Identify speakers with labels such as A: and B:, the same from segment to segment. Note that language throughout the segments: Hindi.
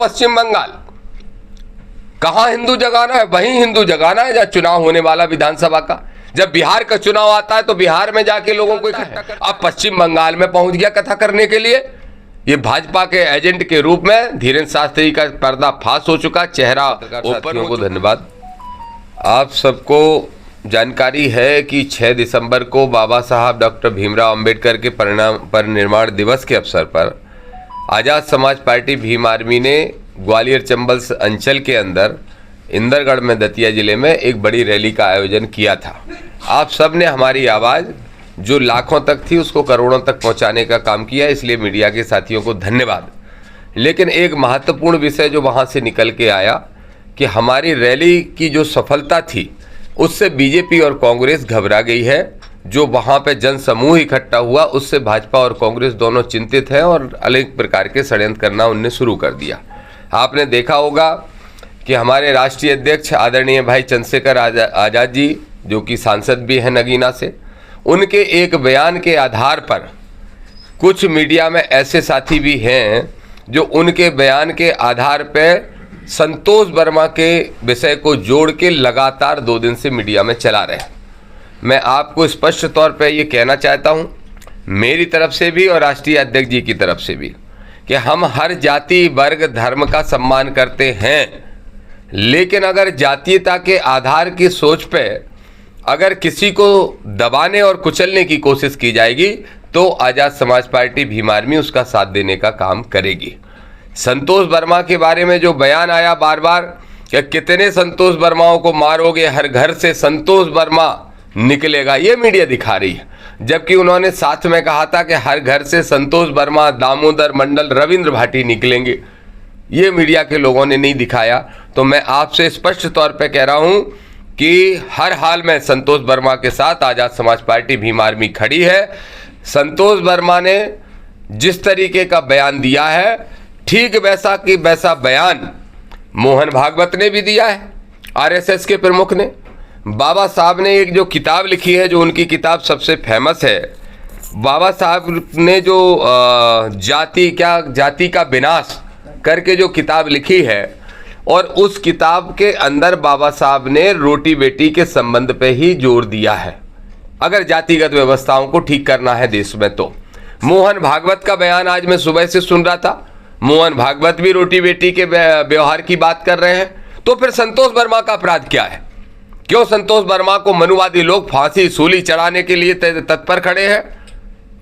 A: पश्चिम बंगाल, कहां हिंदू जगाना है? वहीं हिंदू जगाना है जहां चुनाव होने वाला विधानसभा का। जब बिहार का चुनाव आता है तो बिहार में जाके लोगों को इकट्ठा करता है। अब पश्चिम बंगाल में पहुंच गया कथा करने के लिए। ये भाजपा के एजेंट के रूप में धीरेन्द्र शास्त्री का पर्दाफाश हो चुका, चेहरा ओपन हो। धन्यवाद। आप सबको जानकारी है कि 6 दिसंबर को बाबा साहब डॉक्टर भीमराव अंबेडकर के परिनिर्वाण दिवस के अवसर पर आज़ाद समाज पार्टी भीम आर्मी ने ग्वालियर चंबल अंचल के अंदर इंदरगढ़ में दतिया जिले में एक बड़ी रैली का आयोजन किया था। आप सब ने हमारी आवाज़ जो लाखों तक थी उसको करोड़ों तक पहुंचाने का काम किया, इसलिए मीडिया के साथियों को धन्यवाद। लेकिन एक महत्वपूर्ण विषय जो वहां से निकल के आया कि हमारी रैली की जो सफलता थी उससे बीजेपी और कांग्रेस घबरा गई है। जो वहां पे जन समूह इकट्ठा हुआ उससे भाजपा और कांग्रेस दोनों चिंतित हैं और अनेक प्रकार के षड्यंत्र करना उनने शुरू कर दिया। आपने देखा होगा कि हमारे राष्ट्रीय अध्यक्ष आदरणीय भाई चंद्रशेखर आज़ाद जी, जो कि सांसद भी हैं नगीना से, उनके एक बयान के आधार पर कुछ मीडिया में ऐसे साथी भी हैं जो उनके बयान के आधार पर संतोष वर्मा के विषय को जोड़ के लगातार 2 दिन से मीडिया में चला रहे हैं। मैं आपको स्पष्ट तौर पर ये कहना चाहता हूँ, मेरी तरफ से भी और राष्ट्रीय अध्यक्ष जी की तरफ से भी, कि हम हर जाति वर्ग धर्म का सम्मान करते हैं, लेकिन अगर जातीयता के आधार की सोच पे अगर किसी को दबाने और कुचलने की कोशिश की जाएगी तो आज़ाद समाज पार्टी भीम आर्मी उसका साथ देने का काम करेगी। संतोष वर्मा के बारे में जो बयान आया बार बार कि कितने संतोष वर्माओं को मारोगे, हर घर से संतोष वर्मा निकलेगा, ये मीडिया दिखा रही है। जबकि उन्होंने साथ में कहा था कि हर घर से संतोष वर्मा, दामोदर मंडल, रविंद्र भाटी निकलेंगे। ये मीडिया के लोगों ने नहीं दिखाया। तो मैं आपसे स्पष्ट तौर पे कह रहा हूं कि हर हाल में संतोष वर्मा के साथ आज़ाद समाज पार्टी भीम आर्मी खड़ी है। संतोष वर्मा ने जिस तरीके का बयान दिया है, ठीक वैसा कि वैसा बयान मोहन भागवत ने भी दिया है, आरएसएस के प्रमुख ने। बाबा साहब ने एक जो किताब लिखी है, जो उनकी किताब सबसे फेमस है, बाबा साहब ने जो जाति का विनाश करके जो किताब लिखी है, और उस किताब के अंदर बाबा साहब ने रोटी बेटी के संबंध पे ही जोर दिया है। अगर जातिगत व्यवस्थाओं को ठीक करना है देश में तो मोहन भागवत का बयान आज मैं सुबह से सुन रहा था, मोहन भागवत भी रोटी बेटी के व्यवहार की बात कर रहे हैं। तो फिर संतोष वर्मा का अपराध क्या है? क्यों संतोष वर्मा को मनुवादी लोग फांसी सूली चढ़ाने के लिए तत्पर खड़े हैं?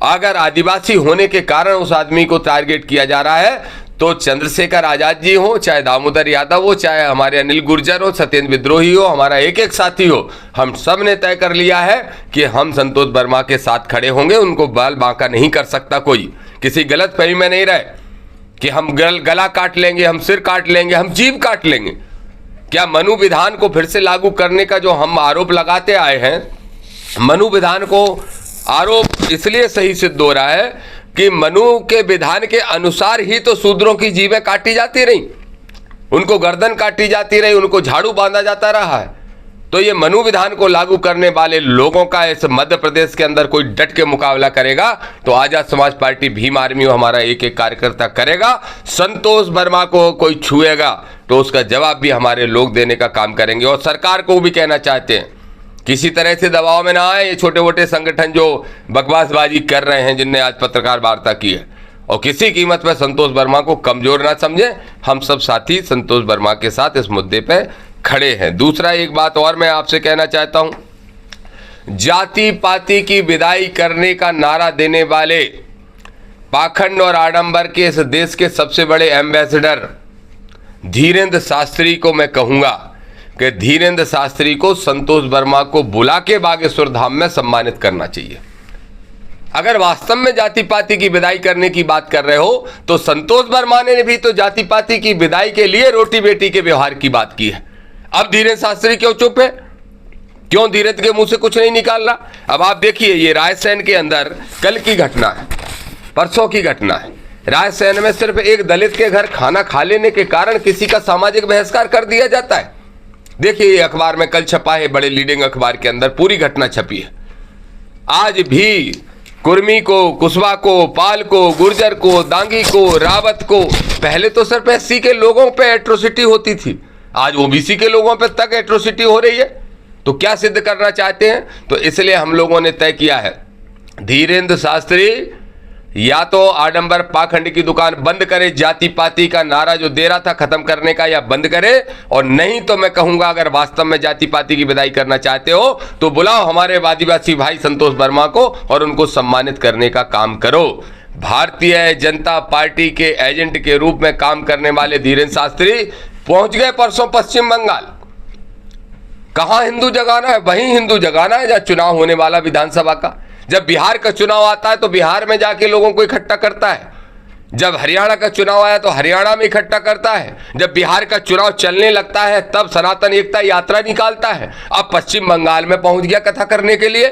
A: अगर आदिवासी होने के कारण उस आदमी को टारगेट किया जा रहा है तो चंद्रशेखर आज़ाद जी हो, चाहे दामोदर यादव हो, चाहे हमारे अनिल गुर्जर हो, सत्येंद्र विद्रोही हो, हमारा एक एक साथी हो, हम सब ने तय कर लिया है कि हम संतोष वर्मा के साथ खड़े होंगे। उनको बाल बांका नहीं कर सकता कोई। किसी गलत फहमी में नहीं रहे कि हम गला काट लेंगे, हम सिर काट लेंगे, हम जीभ काट लेंगे। क्या मनु विधान को फिर से लागू करने का जो हम आरोप लगाते आए हैं, मनु विधान को आरोप इसलिए सही सिद्ध हो रहा है कि मनु के विधान के अनुसार ही तो शूद्रों की जीभें काटी जाती रही, उनको गर्दन काटी जाती रही, उनको झाड़ू बांधा जाता रहा है। तो ये मनु विधान को लागू करने वाले लोगों का इस मध्य प्रदेश के अंदर कोई डट के मुकाबला करेगा तो आज़ाद समाज पार्टी भीम आर्मी हमारा एक एक कार्यकर्ता करेगा। संतोष वर्मा को कोई छुएगा तो उसका जवाब भी हमारे लोग देने का काम करेंगे। और सरकार को भी कहना चाहते हैं, किसी तरह से दबाव में ना आए ये छोटे मोटे संगठन जो बकवासबाजी कर रहे हैं, जिनने आज पत्रकार वार्ता की है, और किसी कीमत पर संतोष वर्मा को कमजोर ना समझे। हम सब साथी संतोष वर्मा के साथ इस मुद्दे पे खड़े हैं। दूसरा एक बात और मैं आपसे कहना चाहता हूं, जाति पाति की विदाई करने का नारा देने वाले पाखंड और आडंबर के इस देश के सबसे बड़े एम्बेसडर धीरेन्द्र शास्त्री को मैं कहूंगा कि धीरेन्द्र शास्त्री को संतोष वर्मा को बुला के बागेश्वर धाम में सम्मानित करना चाहिए। अगर वास्तव में जाति पाति की विदाई करने की बात कर रहे हो तो संतोष वर्मा ने भी तो जाति पाति की विदाई के लिए रोटी बेटी के व्यवहार की बात की है। अब धीरेन्द्र शास्त्री क्यों चुप है? क्यों धीरेन्द्र के मुंह से कुछ नहीं निकाल रहा? अब आप देखिए, ये रायसेन के अंदर कल की घटना है, परसों की घटना है। रायसेन में सिर्फ एक दलित के घर खाना खा लेने के कारण किसी का सामाजिक बहिष्कार कर दिया जाता है। देखिए, ये अखबार में कल छपा है, बड़े लीडिंग अखबार के अंदर पूरी घटना छपी है। आज भी कुर्मी को, कुशवा को, पाल को, गुर्जर को, दांगी को, रावत को पहले तो सिर्फ एससी के लोगों पे एट्रोसिटी होती थी, आज ओबीसी के लोगों पे तक एट्रोसिटी हो रही है। तो क्या सिद्ध करना चाहते हैं? तो इसलिए हम लोगों ने तय किया है, धीरेन्द्र शास्त्री या तो आडंबर पाखंड की दुकान बंद करे, जाति पाति का नारा जो दे रहा था खत्म करने का, या बंद करे, और नहीं तो मैं कहूंगा अगर वास्तव में जाति पाति की विदाई करना चाहते हो तो बुलाओ हमारे आदिवासी भाई संतोष वर्मा को और उनको सम्मानित करने का काम करो। भारतीय जनता पार्टी के एजेंट के रूप में काम करने वाले धीरेन्द्र शास्त्री पहुंच गए परसों पश्चिम बंगाल। कहां हिंदू जगाना है? वहीं हिंदू जगाना है जहां चुनाव होने वाला विधानसभा का। जब बिहार का चुनाव आता है तो बिहार में जाके लोगों को इकट्ठा करता है, जब हरियाणा का चुनाव आया तो हरियाणा में इकट्ठा करता है, जब बिहार का चुनाव चलने लगता है तब सनातन एकता यात्रा निकालता है। अब पश्चिम बंगाल में पहुंच गया कथा करने के लिए।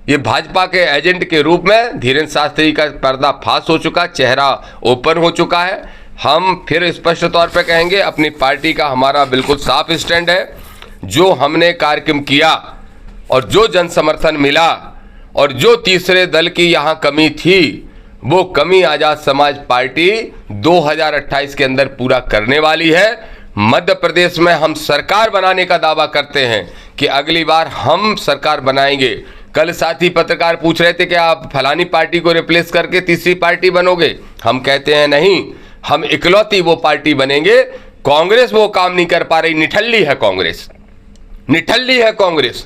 A: ये भाजपा के एजेंट के रूप में धीरेन्द्र शास्त्री का पर्दाफाश हो चुका, चेहरा ओपन हो चुका है। हम फिर स्पष्ट तौर पर कहेंगे, अपनी पार्टी का हमारा बिल्कुल साफ स्टैंड है। जो हमने कार्यक्रम किया और जो जन समर्थन मिला और जो तीसरे दल की यहां कमी थी, वो कमी आजाद समाज पार्टी 2028 के अंदर पूरा करने वाली है। मध्य प्रदेश में हम सरकार बनाने का दावा करते हैं कि अगली बार हम सरकार बनाएंगे। कल साथी पत्रकार पूछ रहे थे कि आप फलानी पार्टी को रिप्लेस करके तीसरी पार्टी बनोगे। हम कहते हैं नहीं, हम इकलौती वो पार्टी बनेंगे। कांग्रेस वो काम नहीं कर पा रही, निठल्ली है कांग्रेस, निठल्ली है कांग्रेस।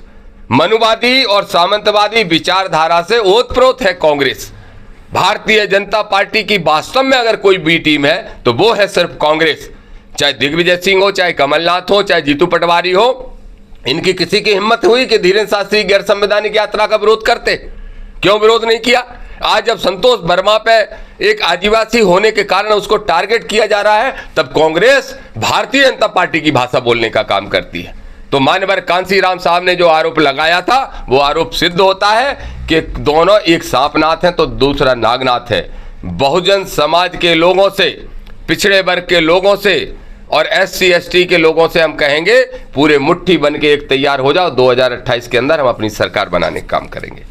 A: मनुवादी और सामंतवादी विचारधारा से ओतप्रोत है कांग्रेस। भारतीय जनता पार्टी की वास्तव में अगर कोई बी टीम है तो वो है सिर्फ कांग्रेस। चाहे दिग्विजय सिंह हो, चाहे कमलनाथ हो, चाहे जीतू पटवारी हो, इनकी किसी की हिम्मत हुई कि धीरेन्द्र शास्त्री गैर संवैधानिक यात्रा का विरोध करते? क्यों विरोध नहीं किया? आज जब संतोष वर्मा पे एक आदिवासी होने के कारण उसको टारगेट किया जा रहा है, तब कांग्रेस भारतीय जनता पार्टी की भाषा बोलने का काम करती है। तो मान्यवर कांसीराम साहब ने जो आरोप लगाया था वो आरोप सिद्ध होता है कि दोनों, एक सांपनाथ है तो दूसरा नागनाथ है। बहुजन समाज के लोगों से, पिछड़े वर्ग के लोगों से और SC ST के लोगों से हम कहेंगे पूरे मुट्ठी बन के एक तैयार हो जाओ। 2028 के अंदर हम अपनी सरकार बनाने का काम करेंगे।